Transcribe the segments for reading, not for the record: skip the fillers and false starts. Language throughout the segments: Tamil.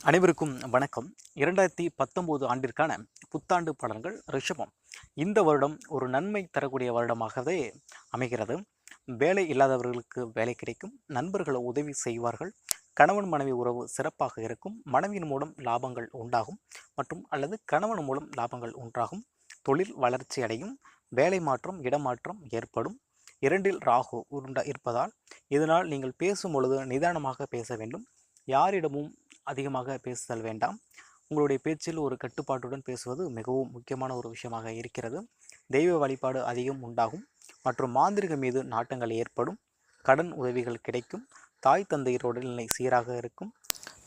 அனைவருக்கும் வணக்கம். 2019 ஆண்டிற்கான புத்தாண்டு பலன்கள் ரிஷபம். இந்த வருடம் ஒரு நன்மை தரக்கூடிய வருடமாகவே அமைகிறது. வேலை இல்லாதவர்களுக்கு வேலை கிடைக்கும், நண்பர்கள் உதவி செய்வார்கள், கணவன் மனைவி உறவு சிறப்பாக இருக்கும், மனைவியின் மூலம் லாபங்கள் உண்டாகும் மற்றும் அல்லது கணவன் மூலம் லாபங்கள் உண்டாகும், தொழில் வளர்ச்சி அடையும், வேலை மாற்றம் இடமாற்றம் ஏற்படும். 2இல் ராகு இருப்பதால் இதனால் நீங்கள் பேசும் பொழுது நிதானமாக பேச வேண்டும். யாரிடமும் அதிகமாக பேசுதல் வேண்டாம். உங்களுடைய பேச்சில் ஒரு கட்டுப்பாட்டுடன் பேசுவது மிகவும் முக்கியமான ஒரு விஷயமாக இருக்கிறது. தெய்வ வழிபாடு அதிகம் உண்டாகும் மற்றும் மாந்திரிகம் மீது நாட்டங்கள் ஏற்படும். கடன் உதவிகள் கிடைக்கும். தாய் தந்தையர் உடல்நிலை சீராக இருக்கும்.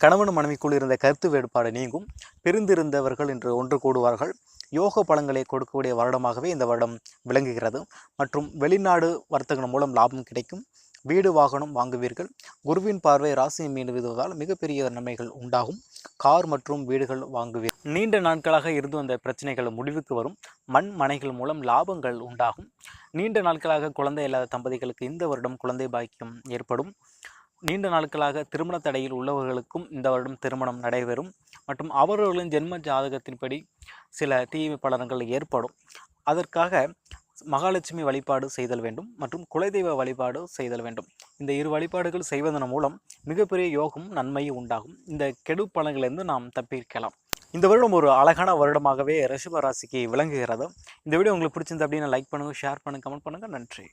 கணவன் மனைவிக்குள் இருந்த கருத்து வேறுபாடு நீங்கும். பிரிந்திருந்தவர்கள் இன்று ஒன்று கூடுவார்கள். யோக பலன்களை கொடுக்கக்கூடிய வருடமாகவே இந்த வருடம் விளங்குகிறது. மற்றும் வெளிநாடு வர்த்தகம் மூலம் லாபம் கிடைக்கும். வீடு வாகனம் வாங்குவீர்கள். குருவின் பார்வை ராசியை மீது விடுவதால் மிகப்பெரிய நன்மைகள் உண்டாகும். கார் மற்றும் வீடுகள் வாங்குவீர்கள். நீண்ட நாட்களாக இருந்து வந்த பிரச்சனைகள் முடிவுக்கு வரும். மண் மனைகள் மூலம் லாபங்கள் உண்டாகும். நீண்ட நாட்களாக குழந்தை இல்லாத தம்பதிகளுக்கு இந்த வருடம் குழந்தை பாக்கியம் ஏற்படும். நீண்ட நாட்களாக திருமண தடையில் உள்ளவர்களுக்கும் இந்த வருடம் திருமணம் நடைபெறும். மற்றும் அவர்களின் ஜென்ம ஜாதகத்தின்படி சில தீமை பலன்கள் ஏற்படும். அதற்காக மகாலட்சுமி வழிபாடு செய்தல் வேண்டும் மற்றும் குலதெய்வ வழிபாடு செய்தல் வேண்டும். இந்த இரு வழிபாடுகள் செய்வதன் மூலம் மிகப்பெரிய யோகம் நன்மையும் உண்டாகும். இந்த கெடு பலன்களிலிருந்து நாம் தப்பிக்கலாம். இந்த வருடம் ஒரு அழகான வருடமாகவே ரிஷப ராசிக்கு விளங்குகிறது. இந்த வீடியோ உங்களுக்கு பிடிச்சிருந்தது அப்படின்னா லைக் பண்ணுங்கள், ஷேர் பண்ணுங்கள், கமெண்ட் பண்ணுங்கள். நன்றி.